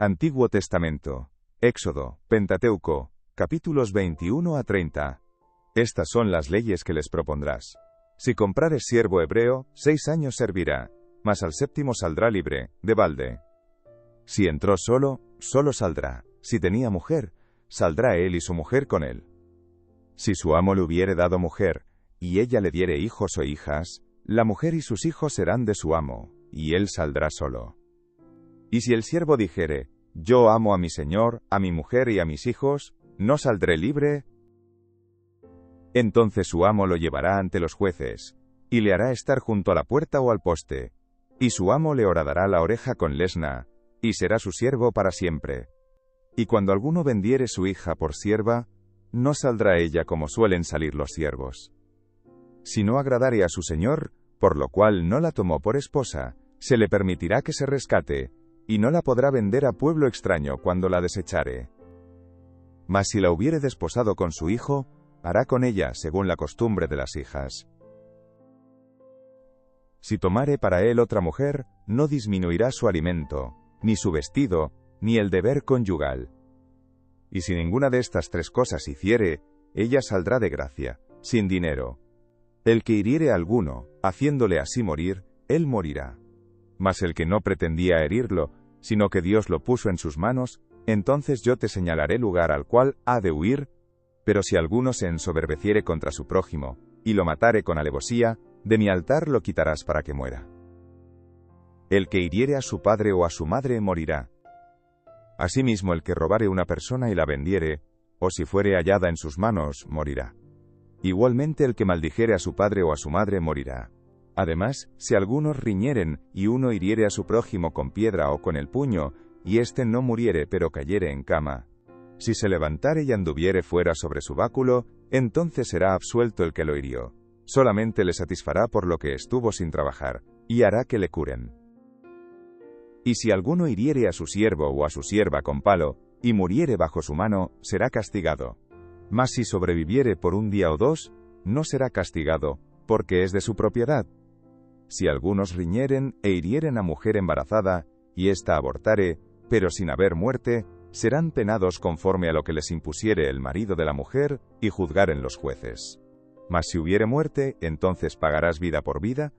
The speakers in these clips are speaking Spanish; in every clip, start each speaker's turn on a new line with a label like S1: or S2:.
S1: Antiguo Testamento. Éxodo, Pentateuco, capítulos 21 a 30. Estas son las leyes que les propondrás. Si comprares siervo hebreo, 6 años servirá, mas al 7º saldrá libre, de balde. Si entró solo, solo saldrá. Si tenía mujer, saldrá él y su mujer con él. Si su amo le hubiere dado mujer, y ella le diere hijos o hijas, la mujer y sus hijos serán de su amo, y él saldrá solo. Y si el siervo dijere, yo amo a mi señor, a mi mujer y a mis hijos, ¿no saldré libre? Entonces su amo lo llevará ante los jueces, y le hará estar junto a la puerta o al poste, y su amo le horadará la oreja con lesna, y será su siervo para siempre. Y cuando alguno vendiere su hija por sierva, no saldrá ella como suelen salir los siervos. Si no agradare a su señor, por lo cual no la tomó por esposa, se le permitirá que se rescate, y no la podrá vender a pueblo extraño cuando la desechare. Mas si la hubiere desposado con su hijo, hará con ella según la costumbre de las hijas. Si tomare para él otra mujer, no disminuirá su alimento, ni su vestido, ni el deber conyugal. Y si ninguna de estas 3 cosas hiciere, ella saldrá de gracia, sin dinero. El que hiriere a alguno, haciéndole así morir, él morirá. Mas el que no pretendía herirlo, sino que Dios lo puso en sus manos, entonces yo te señalaré lugar al cual ha de huir. Pero si alguno se ensoberbeciere contra su prójimo, y lo matare con alevosía, de mi altar lo quitarás para que muera. El que hiriere a su padre o a su madre morirá. Asimismo el que robare una persona y la vendiere, o si fuere hallada en sus manos, morirá. Igualmente el que maldijere a su padre o a su madre morirá. Además, si algunos riñeren, y uno hiriere a su prójimo con piedra o con el puño, y éste no muriere pero cayere en cama, si se levantare y anduviere fuera sobre su báculo, entonces será absuelto el que lo hirió. Solamente le satisfará por lo que estuvo sin trabajar, y hará que le curen. Y si alguno hiriere a su siervo o a su sierva con palo, y muriere bajo su mano, será castigado. Mas si sobreviviere por 1 día o 2, no será castigado, porque es de su propiedad. Si algunos riñeren e hirieren a mujer embarazada, y ésta abortare, pero sin haber muerte, serán penados conforme a lo que les impusiere el marido de la mujer, y juzgaren los jueces. Mas si hubiere muerte, entonces pagarás vida por vida,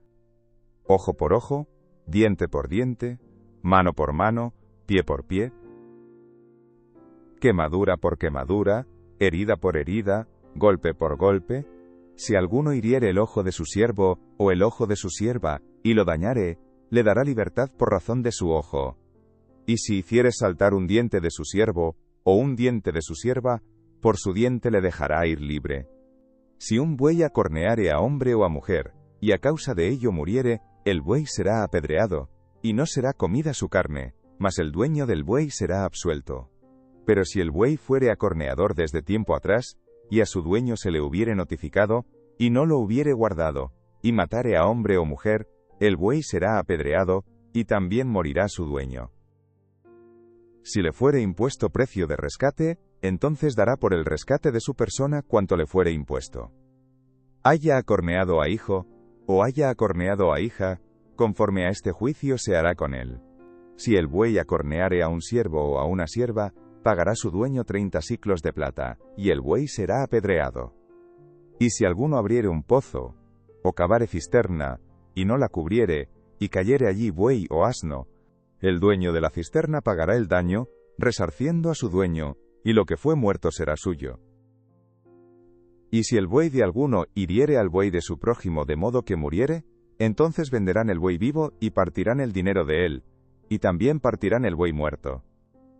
S1: ojo por ojo, diente por diente, mano por mano, pie por pie, quemadura por quemadura, herida por herida, golpe por golpe. Si alguno hiriere el ojo de su siervo, o el ojo de su sierva, y lo dañare, le dará libertad por razón de su ojo. Y si hiciere saltar un diente de su siervo, o un diente de su sierva, por su diente le dejará ir libre. Si un buey acorneare a hombre o a mujer, y a causa de ello muriere, el buey será apedreado, y no será comida su carne, mas el dueño del buey será absuelto. Pero si el buey fuere acorneador desde tiempo atrás, y a su dueño se le hubiere notificado, y no lo hubiere guardado, y matare a hombre o mujer, el buey será apedreado, y también morirá su dueño. Si le fuere impuesto precio de rescate, entonces dará por el rescate de su persona cuanto le fuere impuesto. Haya acorneado a hijo, o haya acorneado a hija, conforme a este juicio se hará con él. Si el buey acorneare a un siervo o a una sierva, pagará su dueño 30 siclos de plata, y el buey será apedreado. Y si alguno abriere un pozo, o cavare cisterna, y no la cubriere, y cayere allí buey o asno, el dueño de la cisterna pagará el daño, resarciendo a su dueño, y lo que fue muerto será suyo. Y si el buey de alguno hiriere al buey de su prójimo de modo que muriere, entonces venderán el buey vivo y partirán el dinero de él, y también partirán el buey muerto.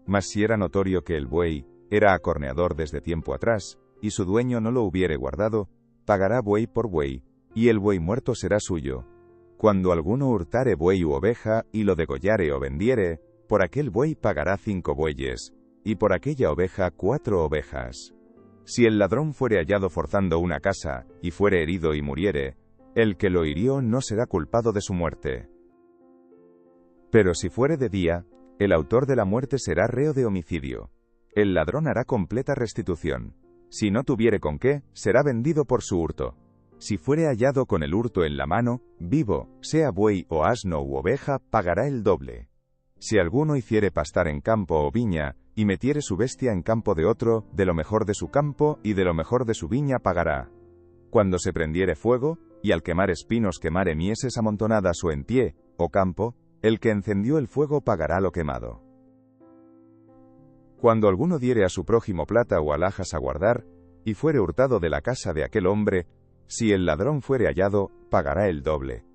S1: Mas si era notorio que el buey era acorneador desde tiempo atrás, y su dueño no lo hubiere guardado, pagará buey por buey, y el buey muerto será suyo. Cuando alguno hurtare buey u oveja, y lo degollare o vendiere, por aquel buey pagará 5 bueyes, y por aquella oveja 4 ovejas. Si el ladrón fuere hallado forzando una casa, y fuere herido y muriere, el que lo hirió no será culpado de su muerte. Pero si fuere de día, el autor de la muerte será reo de homicidio. El ladrón hará completa restitución. Si no tuviere con qué, será vendido por su hurto. Si fuere hallado con el hurto en la mano, vivo, sea buey o asno u oveja, pagará el doble. Si alguno hiciere pastar en campo o viña, y metiere su bestia en campo de otro, de lo mejor de su campo y de lo mejor de su viña pagará. Cuando se prendiere fuego, y al quemar espinos quemare mieses amontonadas o en pie, o campo, el que encendió el fuego pagará lo quemado. Cuando alguno diere a su prójimo plata o alhajas a guardar, y fuere hurtado de la casa de aquel hombre, si el ladrón fuere hallado, pagará el doble.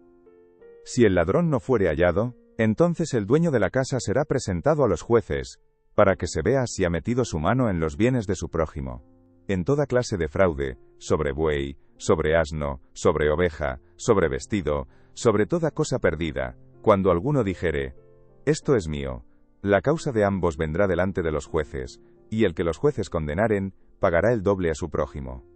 S1: Si el ladrón no fuere hallado, entonces el dueño de la casa será presentado a los jueces, para que se vea si ha metido su mano en los bienes de su prójimo. En toda clase de fraude, sobre buey, sobre asno, sobre oveja, sobre vestido, sobre toda cosa perdida, cuando alguno dijere, esto es mío, la causa de ambos vendrá delante de los jueces, y el que los jueces condenaren, pagará el doble a su prójimo.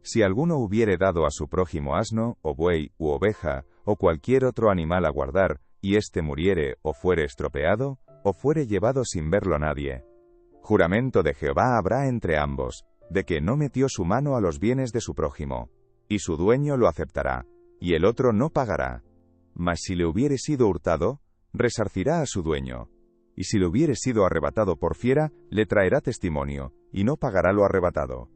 S1: Si alguno hubiere dado a su prójimo asno, o buey, u oveja, o cualquier otro animal a guardar, y éste muriere, o fuere estropeado, o fuere llevado sin verlo nadie, juramento de Jehová habrá entre ambos, de que no metió su mano a los bienes de su prójimo, y su dueño lo aceptará, y el otro no pagará. Mas si le hubiere sido hurtado, resarcirá a su dueño, y si le hubiere sido arrebatado por fiera, le traerá testimonio, y no pagará lo arrebatado.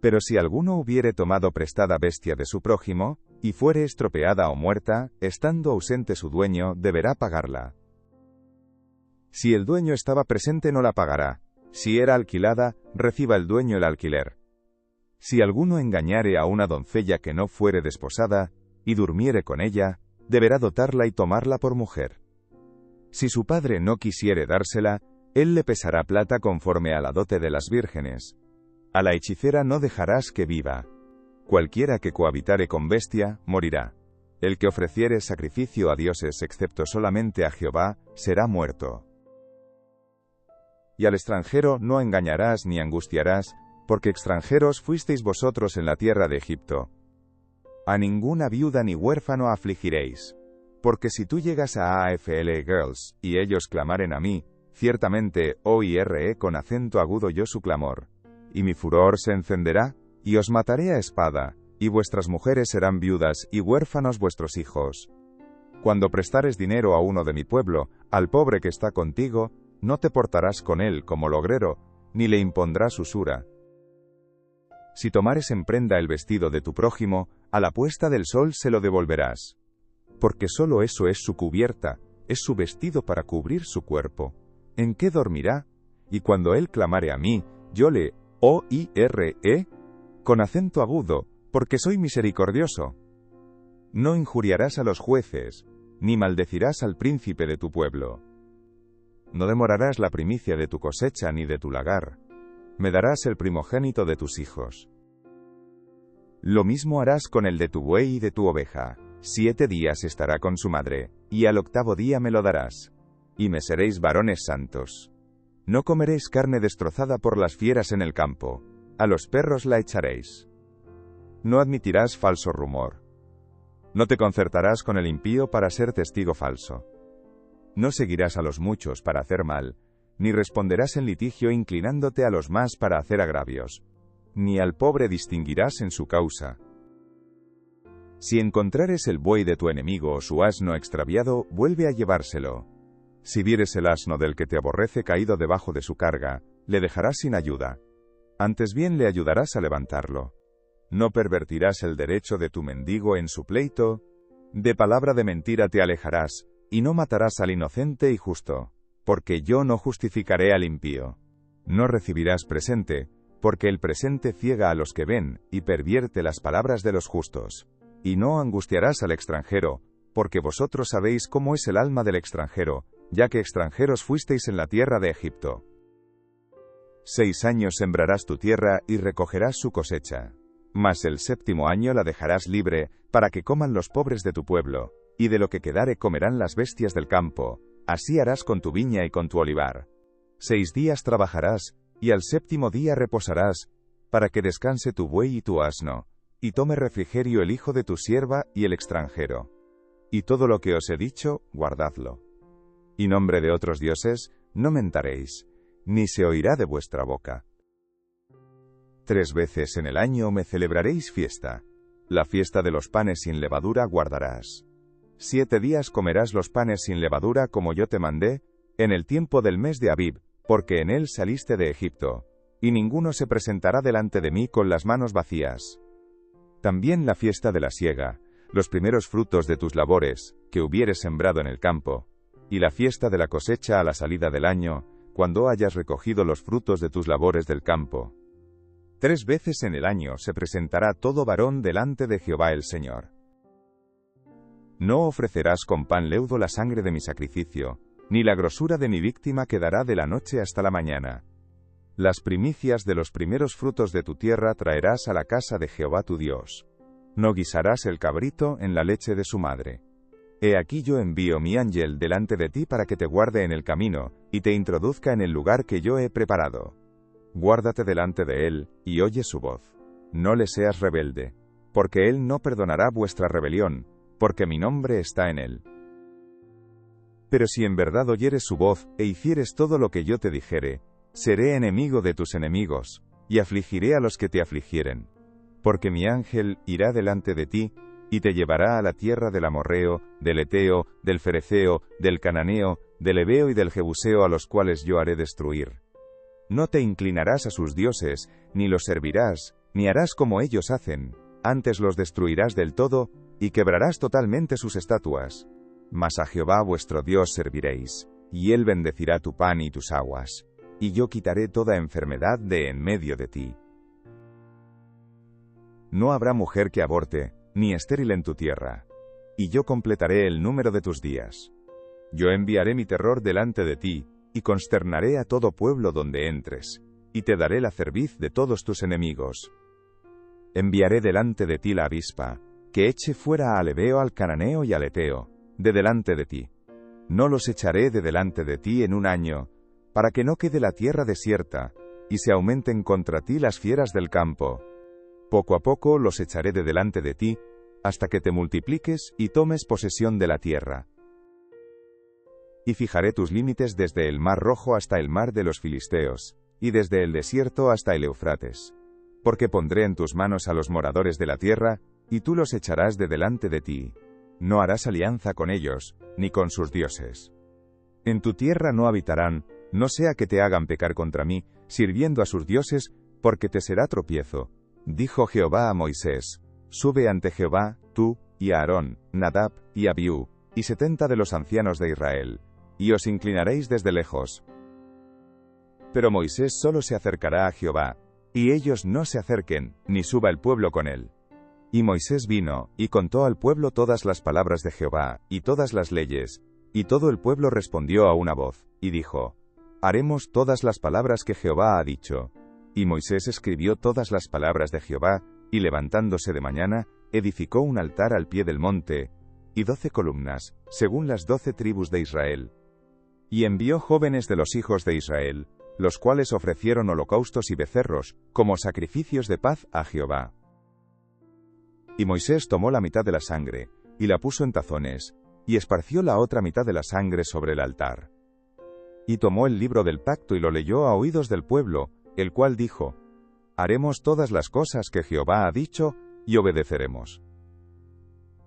S1: Pero si alguno hubiere tomado prestada bestia de su prójimo, y fuere estropeada o muerta, estando ausente su dueño, deberá pagarla. Si el dueño estaba presente no la pagará, si era alquilada, reciba el dueño el alquiler. Si alguno engañare a una doncella que no fuere desposada, y durmiere con ella, deberá dotarla y tomarla por mujer. Si su padre no quisiere dársela, él le pesará plata conforme a la dote de las vírgenes. A la hechicera no dejarás que viva. Cualquiera que cohabitare con bestia, morirá. El que ofreciere sacrificio a dioses excepto solamente a Jehová, será muerto. Y al extranjero no engañarás ni angustiarás, porque extranjeros fuisteis vosotros en la tierra de Egipto. A ninguna viuda ni huérfano afligiréis. Porque si tú llegas a AFL Girls, y ellos clamaren a mí, ciertamente oiré con acento agudo yo su clamor. Y mi furor se encenderá, y os mataré a espada, y vuestras mujeres serán viudas, y huérfanos vuestros hijos. Cuando prestares dinero a uno de mi pueblo, al pobre que está contigo, no te portarás con él como logrero, ni le impondrás usura. Si tomares en prenda el vestido de tu prójimo, a la puesta del sol se lo devolverás. Porque solo eso es su cubierta, es su vestido para cubrir su cuerpo. ¿En qué dormirá? Y cuando él clamare a mí, yo le oiré, con acento agudo, porque soy misericordioso. No injuriarás a los jueces, ni maldecirás al príncipe de tu pueblo. No demorarás la primicia de tu cosecha ni de tu lagar. Me darás el primogénito de tus hijos. Lo mismo harás con el de tu buey y de tu oveja. 7 días estará con su madre, y al 8º día me lo darás. Y me seréis varones santos. No comeréis carne destrozada por las fieras en el campo. A los perros la echaréis. No admitirás falso rumor. No te concertarás con el impío para ser testigo falso. No seguirás a los muchos para hacer mal, ni responderás en litigio inclinándote a los más para hacer agravios, ni al pobre distinguirás en su causa. Si encontrares el buey de tu enemigo o su asno extraviado, vuelve a llevárselo. Si vieres el asno del que te aborrece caído debajo de su carga, le dejarás sin ayuda. Antes bien le ayudarás a levantarlo. No pervertirás el derecho de tu mendigo en su pleito. De palabra de mentira te alejarás, y no matarás al inocente y justo, porque yo no justificaré al impío. No recibirás presente, porque el presente ciega a los que ven, y pervierte las palabras de los justos. Y no angustiarás al extranjero, porque vosotros sabéis cómo es el alma del extranjero, ya que extranjeros fuisteis en la tierra de Egipto. 6 años sembrarás tu tierra y recogerás su cosecha. Mas el 7º año la dejarás libre, para que coman los pobres de tu pueblo, y de lo que quedare comerán las bestias del campo. Así harás con tu viña y con tu olivar. 6 días trabajarás, y al 7º día reposarás, para que descanse tu buey y tu asno, y tome refrigerio el hijo de tu sierva y el extranjero. Y todo lo que os he dicho, guardadlo. Y nombre de otros dioses, no mentaréis, ni se oirá de vuestra boca. 3 veces en el año me celebraréis fiesta. La fiesta de los panes sin levadura guardarás. 7 días comerás los panes sin levadura como yo te mandé, en el tiempo del mes de Abib, porque en él saliste de Egipto, y ninguno se presentará delante de mí con las manos vacías. También la fiesta de la siega, los primeros frutos de tus labores, que hubieres sembrado en el campo, y la fiesta de la cosecha a la salida del año, cuando hayas recogido los frutos de tus labores del campo. 3 veces en el año se presentará todo varón delante de Jehová el Señor. No ofrecerás con pan leudo la sangre de mi sacrificio, ni la grosura de mi víctima quedará de la noche hasta la mañana. Las primicias de los primeros frutos de tu tierra traerás a la casa de Jehová tu Dios. No guisarás el cabrito en la leche de su madre. He aquí yo envío mi ángel delante de ti para que te guarde en el camino, y te introduzca en el lugar que yo he preparado. Guárdate delante de él, y oye su voz. No le seas rebelde, porque él no perdonará vuestra rebelión, porque mi nombre está en él. Pero si en verdad oyeres su voz, e hicieres todo lo que yo te dijere, seré enemigo de tus enemigos, y afligiré a los que te afligieren. Porque mi ángel irá delante de ti, y te llevará a la tierra del amorreo, del eteo, del fereceo, del cananeo, del heveo y del jebuseo a los cuales yo haré destruir. No te inclinarás a sus dioses, ni los servirás, ni harás como ellos hacen, antes los destruirás del todo, y quebrarás totalmente sus estatuas. Mas a Jehová vuestro Dios serviréis, y él bendecirá tu pan y tus aguas, y yo quitaré toda enfermedad de en medio de ti. No habrá mujer que aborte, ni estéril en tu tierra, y yo completaré el número de tus días. Yo enviaré mi terror delante de ti, y consternaré a todo pueblo donde entres, y te daré la cerviz de todos tus enemigos. Enviaré delante de ti la avispa, que eche fuera al heveo, al cananeo y al eteo, de delante de ti. No los echaré de delante de ti en un año, para que no quede la tierra desierta, y se aumenten contra ti las fieras del campo. Poco a poco los echaré de delante de ti, hasta que te multipliques y tomes posesión de la tierra. Y fijaré tus límites desde el mar Rojo hasta el mar de los Filisteos, y desde el desierto hasta el Eufrates. Porque pondré en tus manos a los moradores de la tierra, y tú los echarás de delante de ti. No harás alianza con ellos, ni con sus dioses. En tu tierra no habitarán, no sea que te hagan pecar contra mí, sirviendo a sus dioses, porque te será tropiezo. Dijo Jehová a Moisés: Sube ante Jehová, tú, y Aarón, Nadab, y Abiú, y 70 de los ancianos de Israel, y os inclinaréis desde lejos. Pero Moisés solo se acercará a Jehová, y ellos no se acerquen, ni suba el pueblo con él. Y Moisés vino, y contó al pueblo todas las palabras de Jehová, y todas las leyes, y todo el pueblo respondió a una voz, y dijo: Haremos todas las palabras que Jehová ha dicho. Y Moisés escribió todas las palabras de Jehová, y levantándose de mañana, edificó un altar al pie del monte, y 12 columnas, según las 12 tribus de Israel. Y envió jóvenes de los hijos de Israel, los cuales ofrecieron holocaustos y becerros, como sacrificios de paz a Jehová. Y Moisés tomó la mitad de la sangre, y la puso en tazones, y esparció la otra mitad de la sangre sobre el altar. Y tomó el libro del pacto y lo leyó a oídos del pueblo, el cual dijo: Haremos todas las cosas que Jehová ha dicho, y obedeceremos.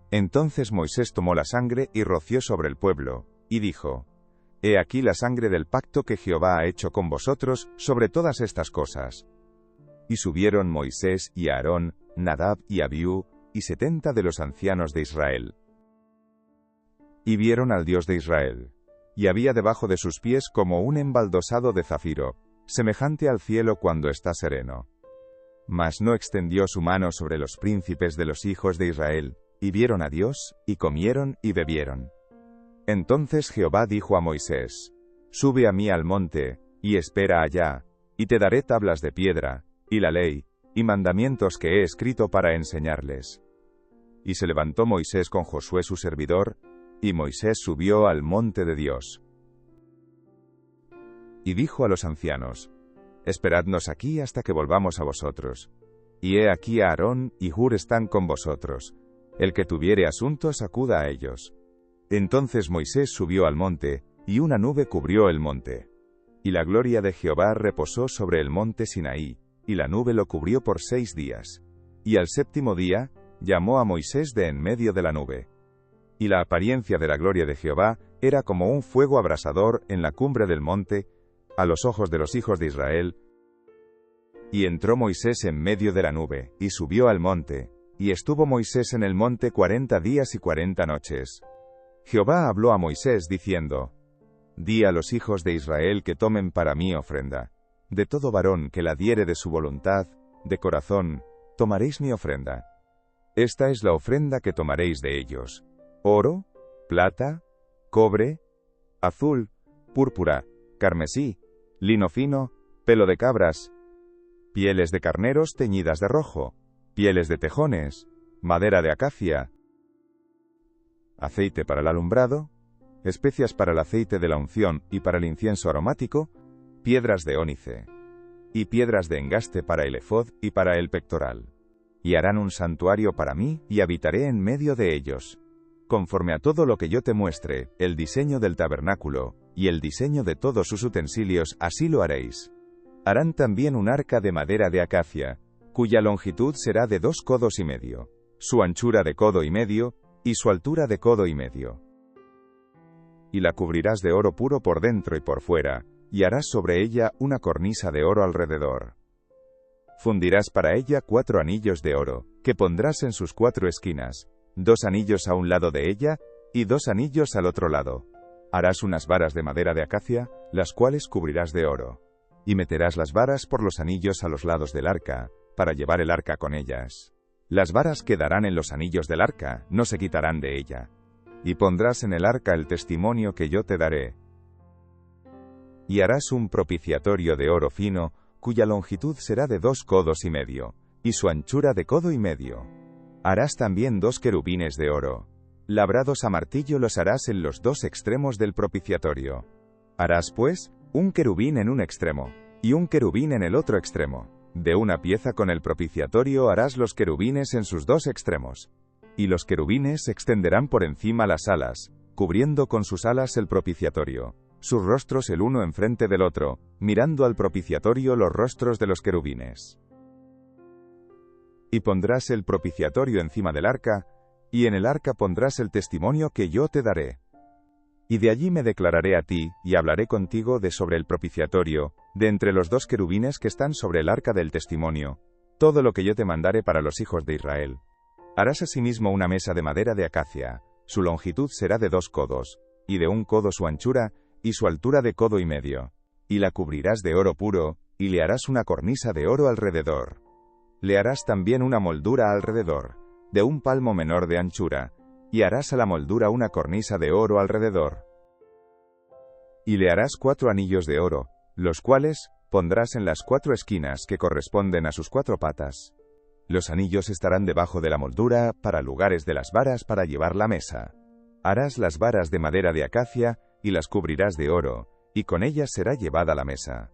S1: Entonces Moisés tomó la sangre y roció sobre el pueblo, y dijo: He aquí la sangre del pacto que Jehová ha hecho con vosotros sobre todas estas cosas. Y subieron Moisés y Aarón, Nadab y Abiú, y 70 de los ancianos de Israel. Y vieron al Dios de Israel. Y había debajo de sus pies como un embaldosado de zafiro, semejante al cielo cuando está sereno. Mas no extendió su mano sobre los príncipes de los hijos de Israel, y vieron a Dios, y comieron y bebieron. Entonces Jehová dijo a Moisés: Sube a mí al monte, y espera allá, y te daré tablas de piedra, y la ley, y mandamientos que he escrito para enseñarles. Y se levantó Moisés con Josué su servidor, y Moisés subió al monte de Dios. Y dijo a los ancianos: Esperadnos aquí hasta que volvamos a vosotros. Y he aquí Aarón y Hur están con vosotros. El que tuviere asuntos acuda a ellos. Entonces Moisés subió al monte, y una nube cubrió el monte. Y la gloria de Jehová reposó sobre el monte Sinaí, y la nube lo cubrió por 6 días. Y al 7º día, llamó a Moisés de en medio de la nube. Y la apariencia de la gloria de Jehová era como un fuego abrasador en la cumbre del monte, a los ojos de los hijos de Israel. Y entró Moisés en medio de la nube, y subió al monte, y estuvo Moisés en el monte 40 días y 40 noches. Jehová habló a Moisés diciendo: Di a los hijos de Israel que tomen para mí ofrenda. De todo varón que la diere de su voluntad, de corazón, tomaréis mi ofrenda. Esta es la ofrenda que tomaréis de ellos: oro, plata, cobre, azul, púrpura, carmesí, lino fino, pelo de cabras, pieles de carneros teñidas de rojo, pieles de tejones, madera de acacia, aceite para el alumbrado, especias para el aceite de la unción y para el incienso aromático, piedras de ónice, y piedras de engaste para el efod y para el pectoral. Y harán un santuario para mí, y habitaré en medio de ellos. Conforme a todo lo que yo te muestre, el diseño del tabernáculo, y el diseño de todos sus utensilios, así lo haréis. Harán también un arca de madera de acacia, cuya longitud será de 2 codos y medio, su anchura de codo y medio, y su altura de codo y medio. Y la cubrirás de oro puro por dentro y por fuera, y harás sobre ella una cornisa de oro alrededor. Fundirás para ella 4 anillos de oro, que pondrás en sus 4 esquinas, 2 anillos a un lado de ella, y 2 anillos al otro lado. Harás unas varas de madera de acacia, las cuales cubrirás de oro. Y meterás las varas por los anillos a los lados del arca, para llevar el arca con ellas. Las varas quedarán en los anillos del arca, no se quitarán de ella. Y pondrás en el arca el testimonio que yo te daré. Y harás un propiciatorio de oro fino, cuya longitud será de 2 codos y medio, y su anchura de codo y medio. Harás también 2 querubines de oro. Labrados a martillo los harás en los 2 extremos del propiciatorio. Harás, pues, un querubín en un extremo, y un querubín en el otro extremo. De una pieza con el propiciatorio harás los querubines en sus 2 extremos. Y los querubines extenderán por encima las alas, cubriendo con sus alas el propiciatorio, sus rostros el uno enfrente del otro, mirando al propiciatorio los rostros de los querubines. Y pondrás el propiciatorio encima del arca, y en el arca pondrás el testimonio que yo te daré. Y de allí me declararé a ti, y hablaré contigo de sobre el propiciatorio, de entre los 2 querubines que están sobre el arca del testimonio, todo lo que yo te mandare para los hijos de Israel. Harás asimismo una mesa de madera de acacia, su longitud será de 2 codos, y de 1 codo su anchura, y su altura de codo y medio. Y la cubrirás de oro puro, y le harás una cornisa de oro alrededor. Le harás también una moldura alrededor, de 1 palmo menor de anchura, y harás a la moldura una cornisa de oro alrededor. Y le harás 4 anillos de oro, los cuales pondrás en las 4 esquinas que corresponden a sus 4 patas. Los anillos estarán debajo de la moldura, para lugares de las varas para llevar la mesa. Harás las varas de madera de acacia, y las cubrirás de oro, y con ellas será llevada la mesa.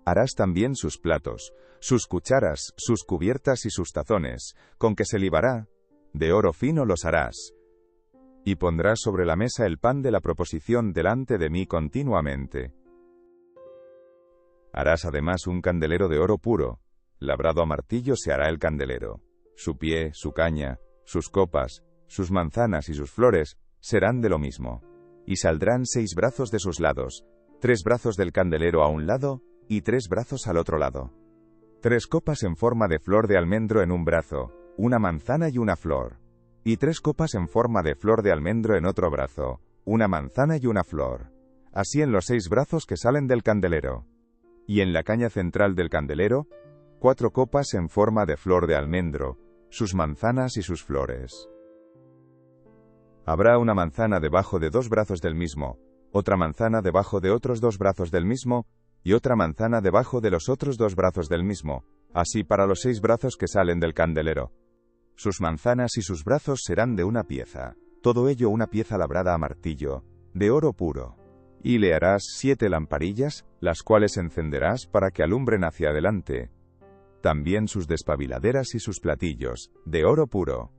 S1: Harás también sus platos, sus cucharas, sus cubiertas y sus tazones, con que se libará. De oro fino los harás. Y pondrás sobre la mesa el pan de la proposición delante de mí continuamente. Harás además un candelero de oro puro, labrado a martillo se hará el candelero. Su pie, su caña, sus copas, sus manzanas y sus flores, serán de lo mismo. Y saldrán 6 brazos de sus lados, 3 brazos del candelero a un lado, y 3 brazos al otro lado. 3 copas en forma de flor de almendro en un brazo, una manzana y una flor. Y 3 copas en forma de flor de almendro en otro brazo, una manzana y una flor. Así en los 6 brazos que salen del candelero. Y en la caña central del candelero, 4 copas en forma de flor de almendro, sus manzanas y sus flores. Habrá una manzana debajo de 2 brazos del mismo, otra manzana debajo de otros 2 brazos del mismo, y otra manzana debajo de los otros 2 brazos del mismo, así para los 6 brazos que salen del candelero. Sus manzanas y sus brazos serán de una pieza, todo ello una pieza labrada a martillo, de oro puro. Y le harás 7 lamparillas, las cuales encenderás para que alumbren hacia adelante. También sus despabiladeras y sus platillos, de oro puro.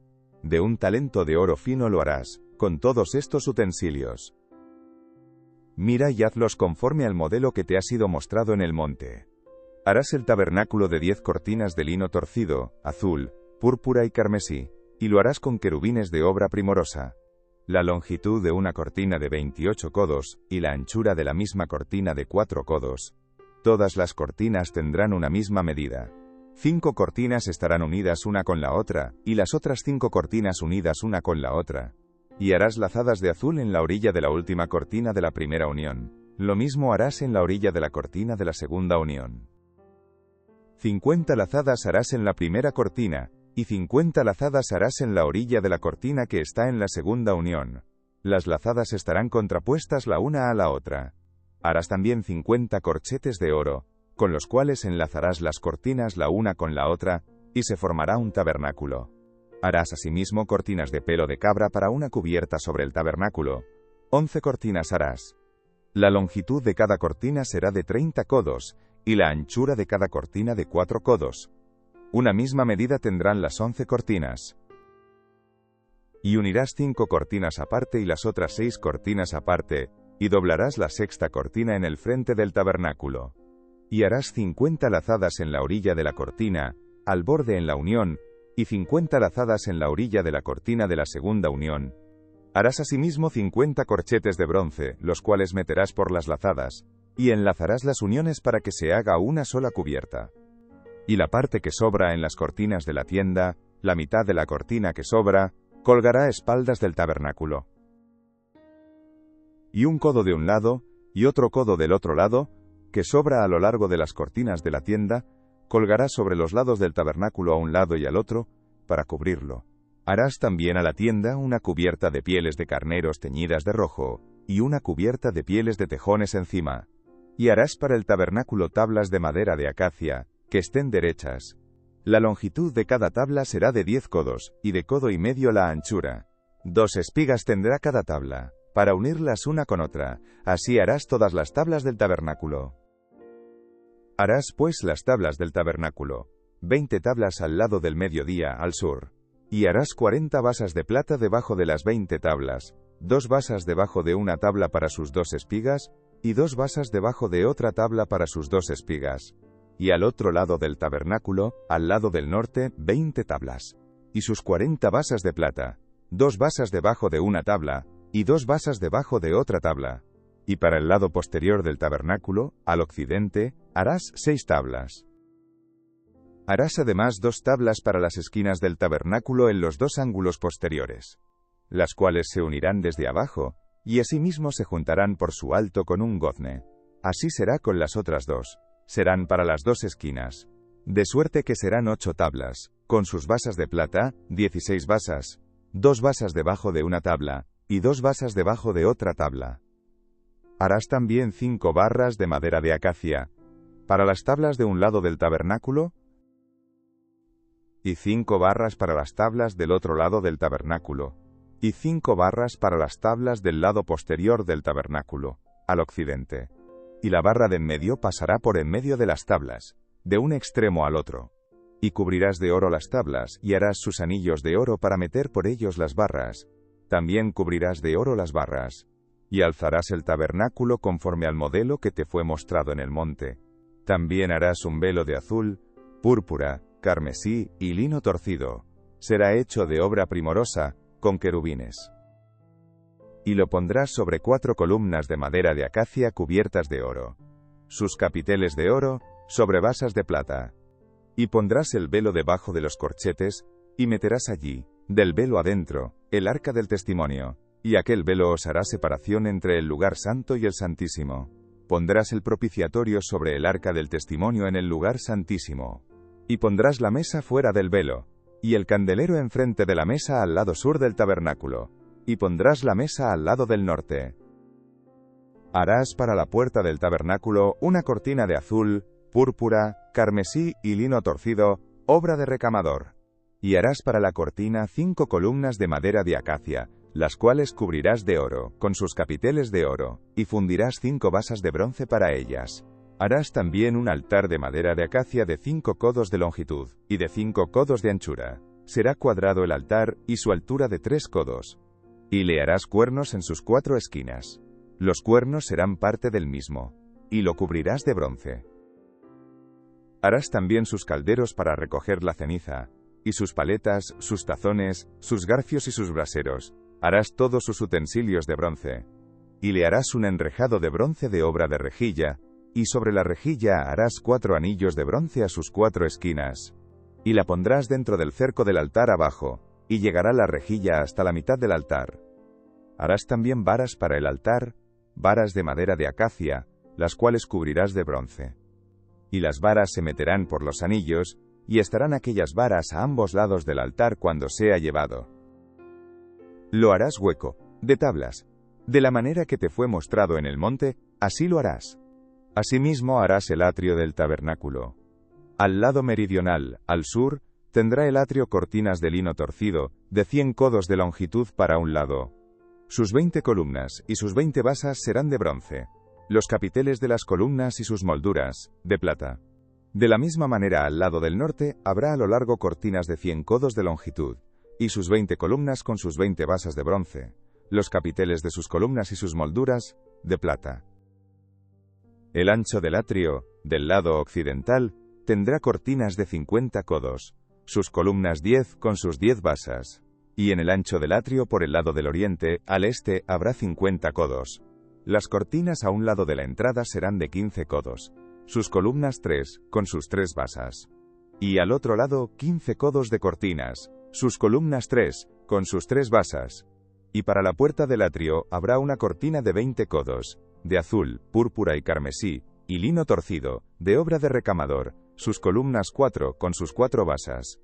S1: De 1 talento de oro fino lo harás, con todos estos utensilios. Mira y hazlos conforme al modelo que te ha sido mostrado en el monte. Harás el tabernáculo de 10 cortinas de lino torcido, azul, púrpura y carmesí, y lo harás con querubines de obra primorosa. la longitud de una cortina de 28 codos, y la anchura de la misma cortina de 4 codos. Todas las cortinas tendrán una misma medida. 5 cortinas estarán unidas una con la otra, y las otras 5 cortinas unidas una con la otra. Y harás lazadas de azul en la orilla de la última cortina de la primera unión. Lo mismo harás en la orilla de la cortina de la segunda unión. 50 lazadas harás en la primera cortina, y 50 lazadas harás en la orilla de la cortina que está en la segunda unión. Las lazadas estarán contrapuestas la una a la otra. Harás también 50 corchetes de oro, con los cuales enlazarás las cortinas la una con la otra, y se formará un tabernáculo. Harás asimismo cortinas de pelo de cabra para una cubierta sobre el tabernáculo. 11 cortinas harás. La longitud de cada cortina será de 30 codos, y la anchura de cada cortina de 4 codos. Una misma medida tendrán las 11 cortinas. Y unirás 5 cortinas aparte y las otras 6 cortinas aparte, y doblarás la sexta cortina en el frente del tabernáculo. Y harás 50 lazadas en la orilla de la cortina, al borde en la unión, y 50 lazadas en la orilla de la cortina de la segunda unión. Harás asimismo 50 corchetes de bronce, los cuales meterás por las lazadas, y enlazarás las uniones para que se haga una sola cubierta. Y la parte que sobra en las cortinas de la tienda, la mitad de la cortina que sobra, colgará a espaldas del tabernáculo. Y un codo de un lado, y otro codo del otro lado, que sobra a lo largo de las cortinas de la tienda, colgará sobre los lados del tabernáculo a un lado y al otro, para cubrirlo. Harás también a la tienda una cubierta de pieles de carneros teñidas de rojo, y una cubierta de pieles de tejones encima. Y harás para el tabernáculo tablas de madera de acacia, que estén derechas. La longitud de cada tabla será de 10 codos, y de codo y medio la anchura. 2 espigas tendrá cada tabla, para unirlas una con otra. Así harás todas las tablas del tabernáculo. Harás pues las tablas del tabernáculo, 20 tablas al lado del mediodía al sur. Y harás 40 basas de plata debajo de las 20 tablas, 2 basas debajo de una tabla para sus 2 espigas, y 2 basas debajo de otra tabla para sus 2 espigas. Y al otro lado del tabernáculo, al lado del norte, 20 tablas. Y sus 40 basas de plata, 2 basas debajo de una tabla, y 2 basas debajo de otra tabla. Y para el lado posterior del tabernáculo, al occidente, harás 6 tablas. Harás además 2 tablas para las esquinas del tabernáculo en los 2 ángulos posteriores, las cuales se unirán desde abajo, y asimismo se juntarán por su alto con un gozne. Así será con las otras 2. Serán para las 2 esquinas. De suerte que serán 8 tablas, con sus basas de plata, 16 basas, 2 basas debajo de una tabla, y 2 basas debajo de otra tabla. Harás también 5 barras de madera de acacia, para las tablas de un lado del tabernáculo, y 5 barras para las tablas del otro lado del tabernáculo, y 5 barras para las tablas del lado posterior del tabernáculo, al occidente. Y la barra de en medio pasará por en medio de las tablas, de un extremo al otro. Y cubrirás de oro las tablas, y harás sus anillos de oro para meter por ellos las barras. También cubrirás de oro las barras. Y alzarás el tabernáculo conforme al modelo que te fue mostrado en el monte. También harás un velo de azul, púrpura, carmesí y lino torcido. Será hecho de obra primorosa, con querubines. Y lo pondrás sobre 4 columnas de madera de acacia cubiertas de oro. Sus capiteles de oro, sobre basas de plata. Y pondrás el velo debajo de los corchetes, y meterás allí, del velo adentro, el arca del testimonio, y aquel velo os hará separación entre el lugar santo y el santísimo. Pondrás el propiciatorio sobre el arca del testimonio en el lugar santísimo. Y pondrás la mesa fuera del velo, y el candelero enfrente de la mesa al lado sur del tabernáculo, y pondrás la mesa al lado del norte. Harás para la puerta del tabernáculo una cortina de azul, púrpura, carmesí y lino torcido, obra de recamador. Y harás para la cortina 5 columnas de madera de acacia, las cuales cubrirás de oro, con sus capiteles de oro, y fundirás 5 basas de bronce para ellas. Harás también un altar de madera de acacia de 5 codos de longitud, y de 5 codos de anchura. Será cuadrado el altar, y su altura de 3 codos. Y le harás cuernos en sus 4 esquinas. Los cuernos serán parte del mismo, y lo cubrirás de bronce. Harás también sus calderos para recoger la ceniza, y sus paletas, sus tazones, sus garfios y sus braseros, Harás todos sus utensilios de bronce. Y le harás un enrejado de bronce de obra de rejilla, y sobre la rejilla harás 4 anillos de bronce a sus 4 esquinas. Y la pondrás dentro del cerco del altar abajo, y llegará la rejilla hasta la mitad del altar. Harás también varas para el altar, varas de madera de acacia, las cuales cubrirás de bronce. Y las varas se meterán por los anillos, y estarán aquellas varas a ambos lados del altar cuando sea llevado. Lo harás hueco, de tablas. De la manera que te fue mostrado en el monte, así lo harás. Asimismo harás el atrio del tabernáculo. Al lado meridional, al sur, tendrá el atrio cortinas de lino torcido, de 100 codos de longitud para un lado. Sus 20 columnas y sus 20 basas serán de bronce. Los capiteles de las columnas y sus molduras, de plata. De la misma manera al lado del norte, habrá a lo largo cortinas de 100 codos de longitud, y sus 20 columnas con sus 20 basas de bronce. Los capiteles de sus columnas y sus molduras, de plata. El ancho del atrio, del lado occidental, tendrá cortinas de 50 codos, sus columnas 10 con sus 10 basas. Y en el ancho del atrio por el lado del oriente, al este, habrá 50 codos. Las cortinas a un lado de la entrada serán de 15 codos, sus columnas 3, con sus 3 basas. Y al otro lado, 15 codos de cortinas, sus columnas 3, con sus 3 basas. Y para la puerta del atrio habrá una cortina de 20 codos, de azul, púrpura y carmesí, y lino torcido, de obra de recamador, sus columnas 4 con sus 4 basas.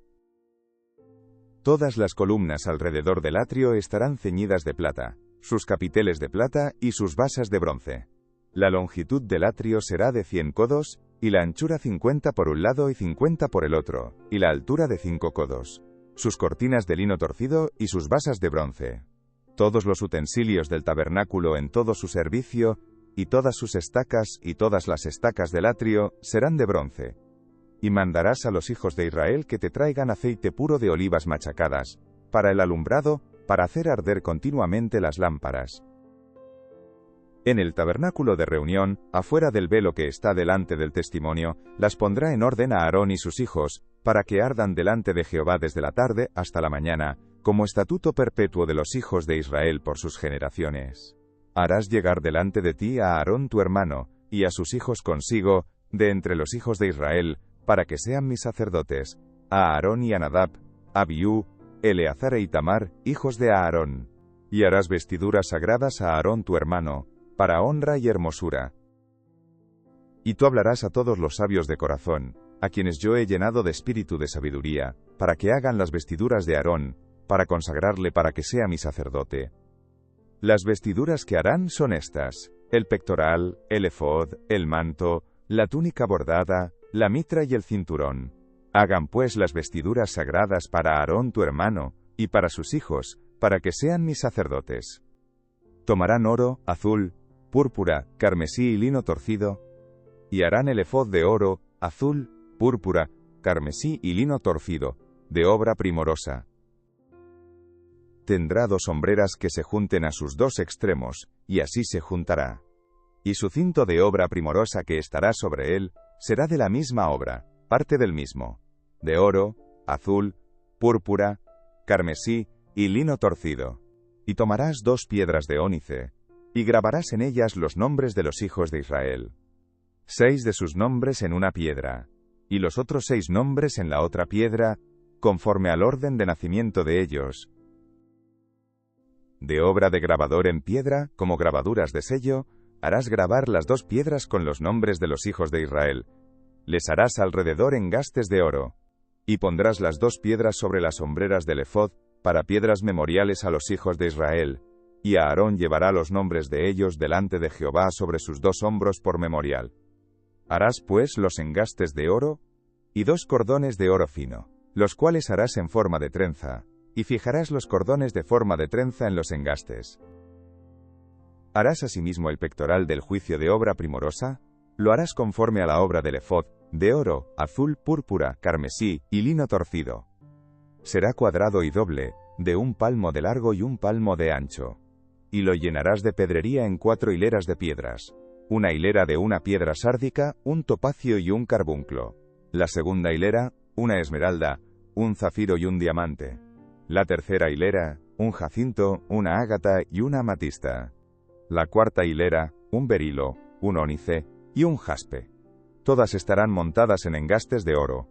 S1: Todas las columnas alrededor del atrio estarán ceñidas de plata, sus capiteles de plata y sus basas de bronce. La longitud del atrio será de 100 codos, y la anchura 50 por un lado y 50 por el otro, y la altura de 5 codos. Sus cortinas de lino torcido y sus basas de bronce. Todos los utensilios del tabernáculo en todo su servicio, y todas sus estacas y todas las estacas del atrio, serán de bronce. Y mandarás a los hijos de Israel que te traigan aceite puro de olivas machacadas, para el alumbrado, para hacer arder continuamente las lámparas. En el tabernáculo de reunión, afuera del velo que está delante del testimonio, las pondrá en orden a Aarón y sus hijos, para que ardan delante de Jehová desde la tarde hasta la mañana, como estatuto perpetuo de los hijos de Israel por sus generaciones. Harás llegar delante de ti a Aarón tu hermano, y a sus hijos consigo, de entre los hijos de Israel, para que sean mis sacerdotes, a Aarón y a Nadab, Abiú, Eleazar e Itamar, hijos de Aarón. Y harás vestiduras sagradas a Aarón tu hermano, para honra y hermosura. Y tú hablarás a todos los sabios de corazón, a quienes yo he llenado de espíritu de sabiduría, para que hagan las vestiduras de Aarón, para consagrarle para que sea mi sacerdote. Las vestiduras que harán son estas: el pectoral, el efod, el manto, la túnica bordada, la mitra y el cinturón. Hagan pues las vestiduras sagradas para Aarón tu hermano, y para sus hijos, para que sean mis sacerdotes. Tomarán oro, azul, púrpura, carmesí y lino torcido, y harán el efod de oro, azul, púrpura, carmesí y lino torcido, de obra primorosa. Tendrá 2 hombreras que se junten a sus 2 extremos, y así se juntará. Y su cinto de obra primorosa que estará sobre él, será de la misma obra, parte del mismo, de oro, azul, púrpura, carmesí y lino torcido. Y tomarás 2 piedras de ónice, y grabarás en ellas los nombres de los hijos de Israel. 6 de sus nombres en una piedra, y los otros 6 nombres en la otra piedra, conforme al orden de nacimiento de ellos. De obra de grabador en piedra, como grabaduras de sello, harás grabar las 2 piedras con los nombres de los hijos de Israel. Les harás alrededor engastes de oro. Y pondrás las 2 piedras sobre las hombreras del efod, para piedras memoriales a los hijos de Israel, y Aarón llevará los nombres de ellos delante de Jehová sobre sus 2 hombros por memorial. Harás pues los engastes de oro, y 2 cordones de oro fino, los cuales harás en forma de trenza, y fijarás los cordones de forma de trenza en los engastes. Harás asimismo el pectoral del juicio de obra primorosa, lo harás conforme a la obra del efod, de oro, azul, púrpura, carmesí y lino torcido. Será cuadrado y doble, de 1 palmo de largo y 1 palmo de ancho. Y lo llenarás de pedrería en 4 hileras de piedras. Una hilera de una piedra sárdica, un topacio y un carbunclo. La segunda hilera, una esmeralda, un zafiro y un diamante. La tercera hilera, un jacinto, una ágata y una amatista. La cuarta hilera, un berilo, un ónice y un jaspe. Todas estarán montadas en engastes de oro.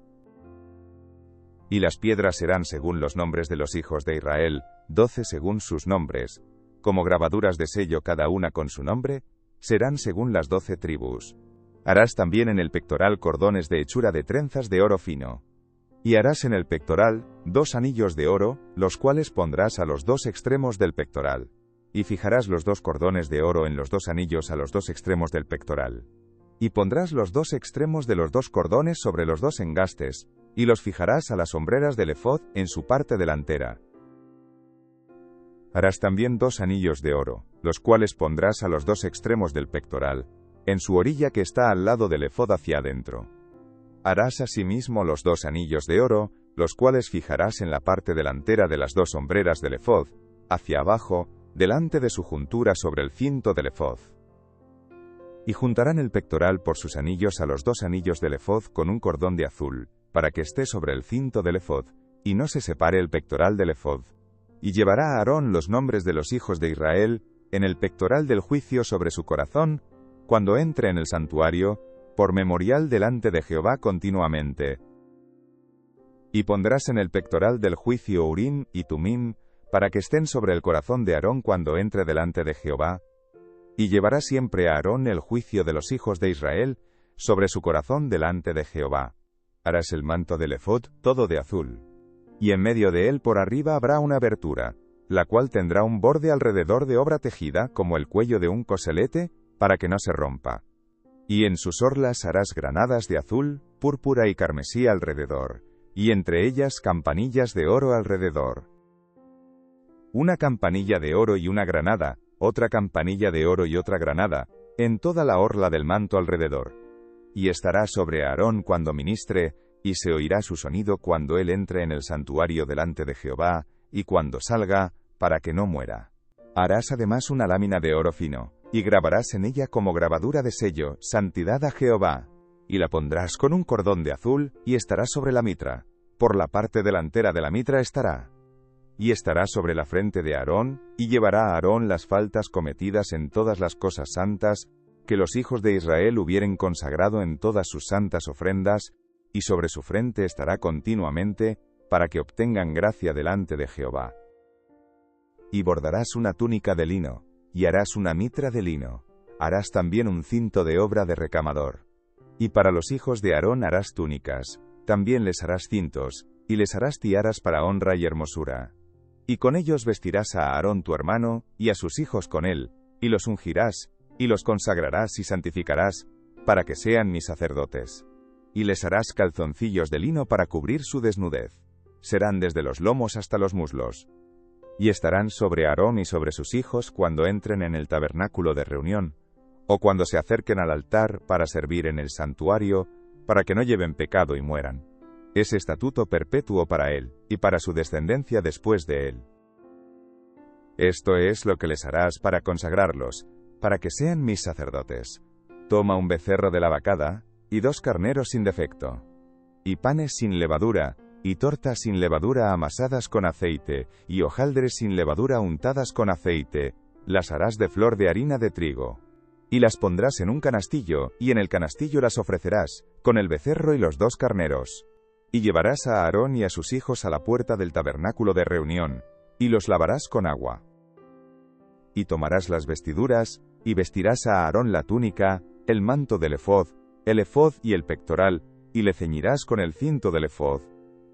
S1: Y las piedras serán según los nombres de los hijos de Israel, 12 según sus nombres, como grabaduras de sello cada una con su nombre, serán según las 12 tribus. Harás también en el pectoral cordones de hechura de trenzas de oro fino. Y harás en el pectoral 2 anillos de oro, los cuales pondrás a los 2 extremos del pectoral. Y fijarás los 2 cordones de oro en los 2 anillos a los 2 extremos del pectoral. Y pondrás los 2 extremos de los 2 cordones sobre los 2 engastes, y los fijarás a las hombreras del efod en su parte delantera. Harás también 2 anillos de oro, los cuales pondrás a los 2 extremos del pectoral, en su orilla que está al lado del efod hacia adentro. Harás asimismo los 2 anillos de oro, los cuales fijarás en la parte delantera de las 2 hombreras del efod, hacia abajo, delante de su juntura sobre el cinto del efod. Y juntarán el pectoral por sus anillos a los 2 anillos del efod con un cordón de azul, para que esté sobre el cinto del efod, y no se separe el pectoral del efod. Y llevará a Aarón los nombres de los hijos de Israel en el pectoral del juicio sobre su corazón, cuando entre en el santuario, por memorial delante de Jehová continuamente. Y pondrás en el pectoral del juicio Urim y Tumim, para que estén sobre el corazón de Aarón cuando entre delante de Jehová. Y llevará siempre a Aarón el juicio de los hijos de Israel, sobre su corazón delante de Jehová. Harás el manto del efod, todo de azul. Y en medio de él por arriba habrá una abertura, la cual tendrá un borde alrededor de obra tejida, como el cuello de un coselete, para que no se rompa. Y en sus orlas harás granadas de azul, púrpura y carmesí alrededor, y entre ellas campanillas de oro alrededor. Una campanilla de oro y una granada, otra campanilla de oro y otra granada, en toda la orla del manto alrededor. Y estará sobre Aarón cuando ministre, y se oirá su sonido cuando él entre en el santuario delante de Jehová, y cuando salga, para que no muera. Harás además una lámina de oro fino, y grabarás en ella como grabadura de sello, santidad a Jehová. Y la pondrás con un cordón de azul, y estará sobre la mitra. Por la parte delantera de la mitra estará. Y estará sobre la frente de Aarón, y llevará a Aarón las faltas cometidas en todas las cosas santas, que los hijos de Israel hubieren consagrado en todas sus santas ofrendas, y sobre su frente estará continuamente, para que obtengan gracia delante de Jehová. Y bordarás una túnica de lino, y harás una mitra de lino, harás también un cinto de obra de recamador. Y para los hijos de Aarón harás túnicas, también les harás cintos, y les harás tiaras para honra y hermosura. Y con ellos vestirás a Aarón tu hermano, y a sus hijos con él, y los ungirás, y los consagrarás y santificarás, para que sean mis sacerdotes. Y les harás calzoncillos de lino para cubrir su desnudez. Serán desde los lomos hasta los muslos. Y estarán sobre Aarón y sobre sus hijos cuando entren en el tabernáculo de reunión, o cuando se acerquen al altar para servir en el santuario, para que no lleven pecado y mueran. Es estatuto perpetuo para él, y para su descendencia después de él. Esto es lo que les harás para consagrarlos, para que sean mis sacerdotes. Toma un becerro de la vacada, y 2 carneros sin defecto, y panes sin levadura, y tortas sin levadura amasadas con aceite, y hojaldres sin levadura untadas con aceite, las harás de flor de harina de trigo. Y las pondrás en un canastillo, y en el canastillo las ofrecerás, con el becerro y los 2 carneros. Y llevarás a Aarón y a sus hijos a la puerta del tabernáculo de reunión, y los lavarás con agua. Y tomarás las vestiduras, y vestirás a Aarón la túnica, el manto del efod y el pectoral, y le ceñirás con el cinto del efod.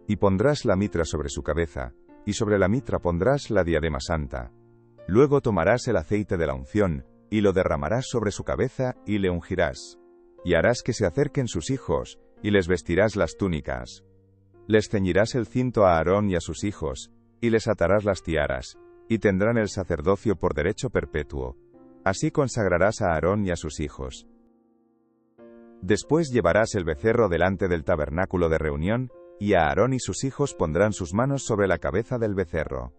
S1: Y pondrás la mitra sobre su cabeza, y sobre la mitra pondrás la diadema santa. Luego tomarás el aceite de la unción, y lo derramarás sobre su cabeza, y le ungirás. Y harás que se acerquen sus hijos, y les vestirás las túnicas. Les ceñirás el cinto a Aarón y a sus hijos, y les atarás las tiaras, y tendrán el sacerdocio por derecho perpetuo. Así consagrarás a Aarón y a sus hijos. Después llevarás el becerro delante del tabernáculo de reunión, y a Aarón y sus hijos pondrán sus manos sobre la cabeza del becerro.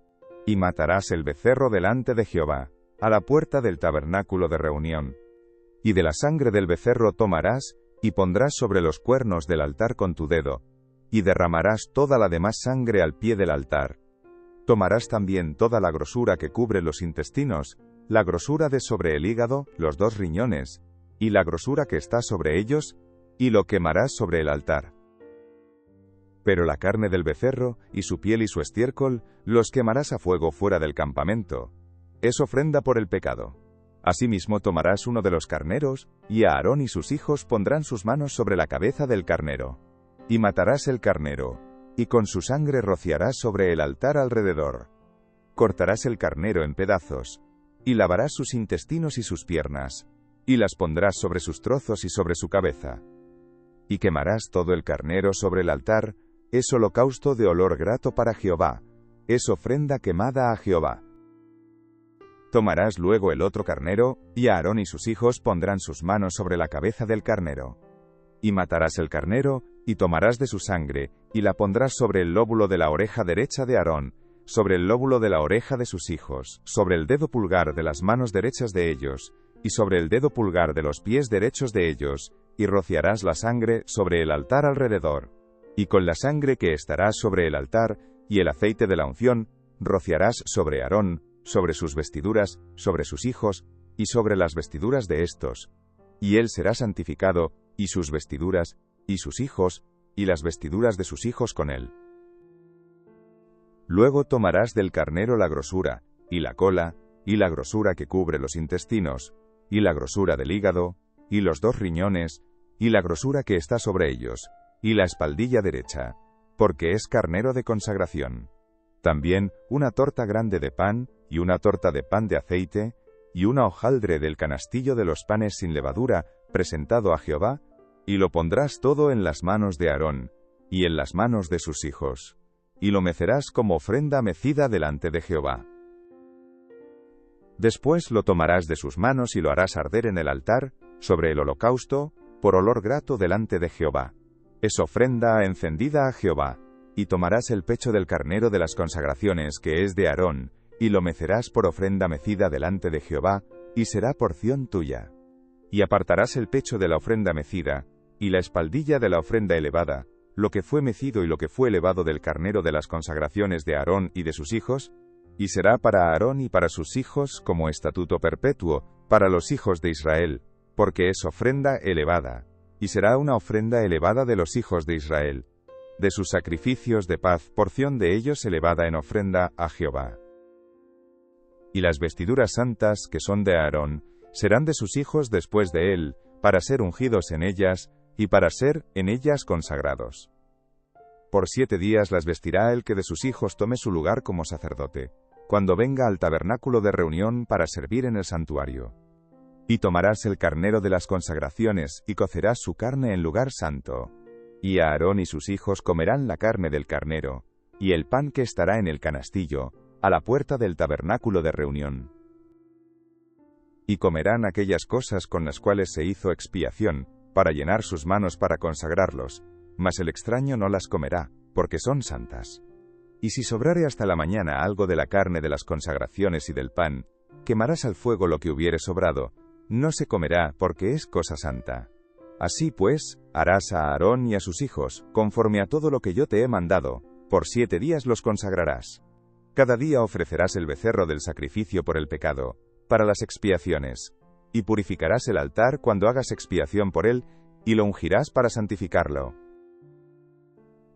S1: Y matarás el becerro delante de Jehová, a la puerta del tabernáculo de reunión. Y de la sangre del becerro tomarás, y pondrás sobre los cuernos del altar con tu dedo, y derramarás toda la demás sangre al pie del altar. Tomarás también toda la grosura que cubre los intestinos, la grosura de sobre el hígado, los 2 riñones, y la grosura que está sobre ellos, y lo quemarás sobre el altar. Pero la carne del becerro, y su piel y su estiércol, los quemarás a fuego fuera del campamento. Es ofrenda por el pecado. Asimismo tomarás uno de los carneros, y Aarón y sus hijos pondrán sus manos sobre la cabeza del carnero. Y matarás el carnero, y con su sangre rociarás sobre el altar alrededor. Cortarás el carnero en pedazos, y lavarás sus intestinos y sus piernas, y las pondrás sobre sus trozos y sobre su cabeza. Y quemarás todo el carnero sobre el altar, es holocausto de olor grato para Jehová, es ofrenda quemada a Jehová. Tomarás luego el otro carnero, y Aarón y sus hijos pondrán sus manos sobre la cabeza del carnero. Y matarás el carnero, y tomarás de su sangre, y la pondrás sobre el lóbulo de la oreja derecha de Aarón, sobre el lóbulo de la oreja de sus hijos, sobre el dedo pulgar de las manos derechas de ellos, y sobre el dedo pulgar de los pies derechos de ellos, y rociarás la sangre sobre el altar alrededor. Y con la sangre que estará sobre el altar, y el aceite de la unción, rociarás sobre Aarón, sobre sus vestiduras, sobre sus hijos, y sobre las vestiduras de estos. Y él será santificado, y sus vestiduras, y sus hijos, y las vestiduras de sus hijos con él. Luego tomarás del carnero la grosura, y la cola, y la grosura que cubre los intestinos, y la grosura del hígado, y los 2 riñones, y la grosura que está sobre ellos, y la espaldilla derecha, porque es carnero de consagración. También una torta grande de pan, y una torta de pan de aceite, y una hojaldre del canastillo de los panes sin levadura, presentado a Jehová, y lo pondrás todo en las manos de Aarón, y en las manos de sus hijos, y lo mecerás como ofrenda mecida delante de Jehová. Después lo tomarás de sus manos y lo harás arder en el altar, sobre el holocausto, por olor grato delante de Jehová. Es ofrenda encendida a Jehová, y tomarás el pecho del carnero de las consagraciones que es de Aarón, y lo mecerás por ofrenda mecida delante de Jehová, y será porción tuya. Y apartarás el pecho de la ofrenda mecida, y la espaldilla de la ofrenda elevada, lo que fue mecido y lo que fue elevado del carnero de las consagraciones de Aarón y de sus hijos, y será para Aarón y para sus hijos como estatuto perpetuo, para los hijos de Israel, porque es ofrenda elevada, y será una ofrenda elevada de los hijos de Israel, de sus sacrificios de paz, porción de ellos elevada en ofrenda a Jehová. Y las vestiduras santas, que son de Aarón, serán de sus hijos después de él, para ser ungidos en ellas, y para ser en ellas consagrados. Por 7 días las vestirá el que de sus hijos tome su lugar como sacerdote, cuando venga al tabernáculo de reunión para servir en el santuario. Y tomarás el carnero de las consagraciones, y cocerás su carne en lugar santo. Y Aarón y sus hijos comerán la carne del carnero, y el pan que estará en el canastillo, a la puerta del tabernáculo de reunión. Y comerán aquellas cosas con las cuales se hizo expiación, para llenar sus manos para consagrarlos, mas el extraño no las comerá, porque son santas. Y si sobrare hasta la mañana algo de la carne de las consagraciones y del pan, quemarás al fuego lo que hubiere sobrado, no se comerá, porque es cosa santa. Así pues, harás a Aarón y a sus hijos, conforme a todo lo que yo te he mandado, por 7 días los consagrarás. Cada día ofrecerás el becerro del sacrificio por el pecado, para las expiaciones, y purificarás el altar cuando hagas expiación por él, y lo ungirás para santificarlo.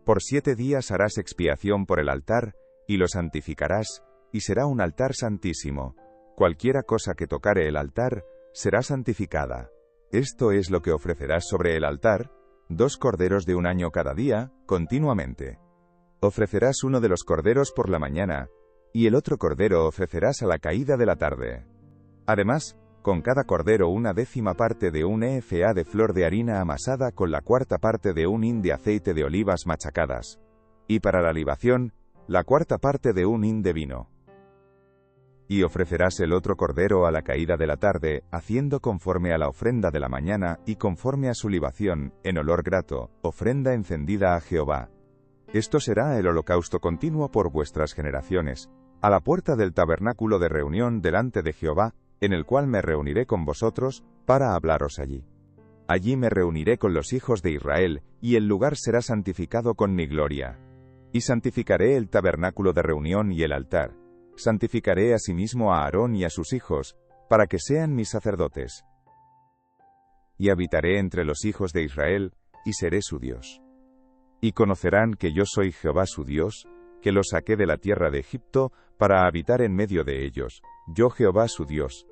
S1: Por 7 días harás expiación por el altar, y lo santificarás, y será un altar santísimo. Cualquiera cosa que tocare el altar, será santificada. Esto es lo que ofrecerás sobre el altar, 2 corderos de 1 año cada día, continuamente. Ofrecerás uno de los corderos por la mañana, y el otro cordero ofrecerás a la caída de la tarde. Además, con cada cordero 1/10 parte de un efa de flor de harina amasada con la 1/4 parte de un hin de aceite de olivas machacadas. Y para la libación, la 1/4 parte de un hin de vino. Y ofrecerás el otro cordero a la caída de la tarde, haciendo conforme a la ofrenda de la mañana y conforme a su libación, en olor grato, ofrenda encendida a Jehová. Esto será el holocausto continuo por vuestras generaciones, a la puerta del tabernáculo de reunión delante de Jehová, en el cual me reuniré con vosotros, para hablaros allí. Allí me reuniré con los hijos de Israel, y el lugar será santificado con mi gloria. Y santificaré el tabernáculo de reunión y el altar. Santificaré asimismo a Aarón y a sus hijos, para que sean mis sacerdotes. Y habitaré entre los hijos de Israel, y seré su Dios. Y conocerán que yo soy Jehová su Dios, que los saqué de la tierra de Egipto, para habitar en medio de ellos, yo Jehová su Dios.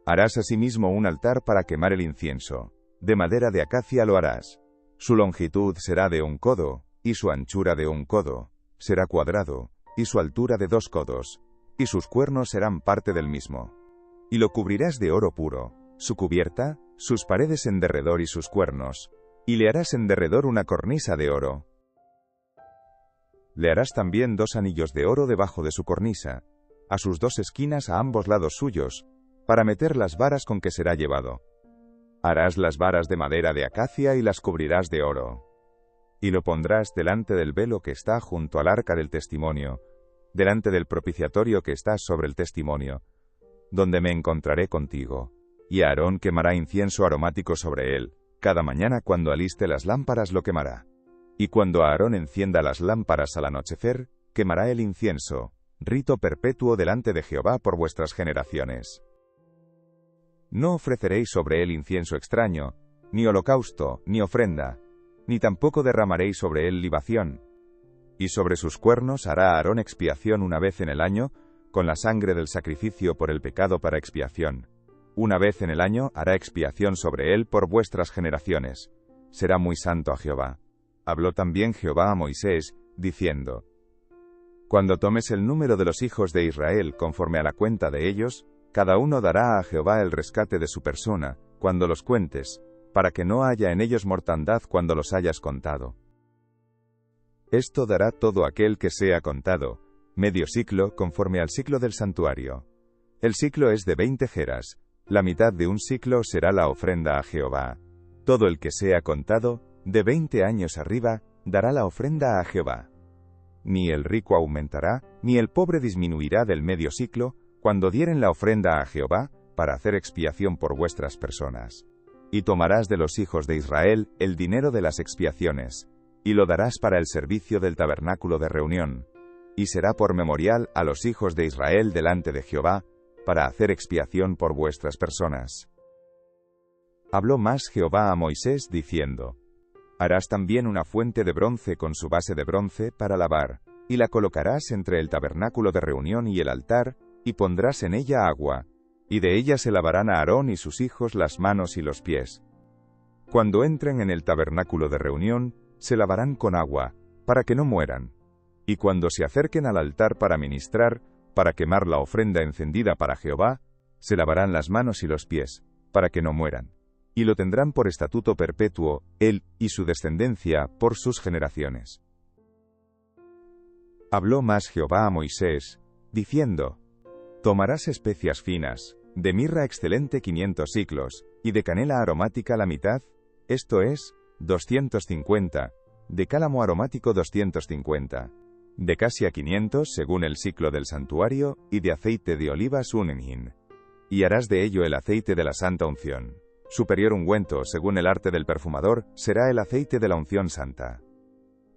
S1: Harás asimismo un altar para quemar el incienso. De madera de acacia lo harás. Su longitud será de 1 codo, y su anchura de 1 codo. Será cuadrado, y su altura de 2 codos, y sus cuernos serán parte del mismo. Y lo cubrirás de oro puro, su cubierta, sus paredes en derredor y sus cuernos, y le harás en derredor una cornisa de oro. Le harás también 2 anillos de oro debajo de su cornisa, a sus 2 esquinas a ambos lados suyos, para meter las varas con que será llevado. Harás las varas de madera de acacia y las cubrirás de oro. Y lo pondrás delante del velo que está junto al arca del testimonio, delante del propiciatorio que está sobre el testimonio, donde me encontraré contigo. Y Aarón quemará incienso aromático sobre él, cada mañana cuando aliste las lámparas lo quemará. Y cuando Aarón encienda las lámparas al anochecer, quemará el incienso, rito perpetuo delante de Jehová por vuestras generaciones. No ofreceréis sobre él incienso extraño, ni holocausto, ni ofrenda, ni tampoco derramaréis sobre él libación. Y sobre sus cuernos hará Aarón expiación una vez en el año, con la sangre del sacrificio por el pecado para expiación. Una vez en el año hará expiación sobre él por vuestras generaciones. Será muy santo a Jehová. Habló también Jehová a Moisés, diciendo: Cuando tomes el número de los hijos de Israel conforme a la cuenta de ellos, cada uno dará a Jehová el rescate de su persona, cuando los cuentes, para que no haya en ellos mortandad cuando los hayas contado. Esto dará todo aquel que sea contado, medio siclo conforme al siclo del santuario. El siclo es de 20 geras, la mitad de un siclo será la ofrenda a Jehová. Todo el que sea contado, de 20 años arriba, dará la ofrenda a Jehová. Ni el rico aumentará, ni el pobre disminuirá del medio siclo, cuando dieren la ofrenda a Jehová, para hacer expiación por vuestras personas. Y tomarás de los hijos de Israel el dinero de las expiaciones, y lo darás para el servicio del tabernáculo de reunión, y será por memorial a los hijos de Israel delante de Jehová, para hacer expiación por vuestras personas. Habló más Jehová a Moisés, diciendo: Harás también una fuente de bronce con su base de bronce para lavar, y la colocarás entre el tabernáculo de reunión y el altar, y pondrás en ella agua, y de ella se lavarán a Aarón y sus hijos las manos y los pies. Cuando entren en el tabernáculo de reunión, se lavarán con agua, para que no mueran. Y cuando se acerquen al altar para ministrar, para quemar la ofrenda encendida para Jehová, se lavarán las manos y los pies, para que no mueran. Y lo tendrán por estatuto perpetuo, él y su descendencia, por sus generaciones. Habló más Jehová a Moisés, diciendo: Tomarás especias finas, de mirra excelente 500 siclos, y de canela aromática la mitad, esto es, 250, de cálamo aromático 250, de casia 500 según el siclo del santuario, y de aceite de olivas un hin. Y harás de ello el aceite de la santa unción. Superior ungüento según el arte del perfumador, será el aceite de la unción santa.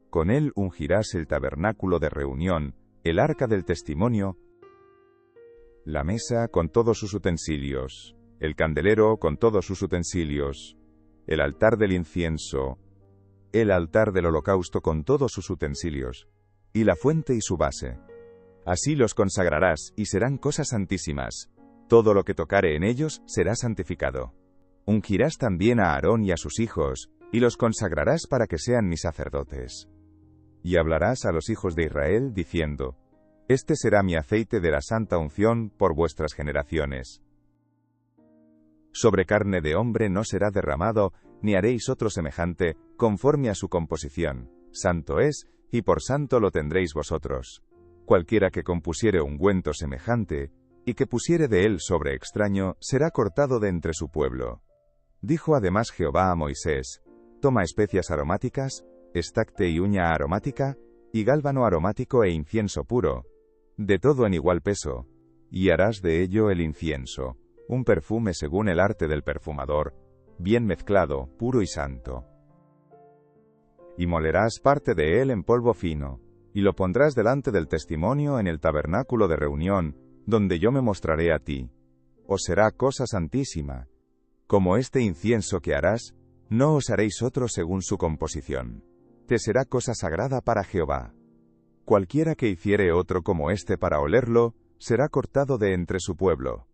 S1: Con él ungirás el tabernáculo de reunión, el arca del testimonio, la mesa con todos sus utensilios, el candelero con todos sus utensilios, el altar del incienso, el altar del holocausto con todos sus utensilios, y la fuente y su base. Así los consagrarás, y serán cosas santísimas. Todo lo que tocare en ellos será santificado. Ungirás también a Aarón y a sus hijos, y los consagrarás para que sean mis sacerdotes. Y hablarás a los hijos de Israel, diciendo: Este será mi aceite de la santa unción por vuestras generaciones. Sobre carne de hombre no será derramado, ni haréis otro semejante, conforme a su composición. Santo es, y por santo lo tendréis vosotros. Cualquiera que compusiere ungüento semejante, y que pusiere de él sobre extraño, será cortado de entre su pueblo. Dijo además Jehová a Moisés: Toma especias aromáticas, estacte y uña aromática, y gálbano aromático e incienso puro, de todo en igual peso, y harás de ello el incienso, un perfume según el arte del perfumador, bien mezclado, puro y santo. Y molerás parte de él en polvo fino, y lo pondrás delante del testimonio en el tabernáculo de reunión, donde yo me mostraré a ti. Os será cosa santísima. Como este incienso que harás, no os haréis otro según su composición. Te será cosa sagrada para Jehová. Cualquiera que hiciere otro como este para olerlo, será cortado de entre su pueblo.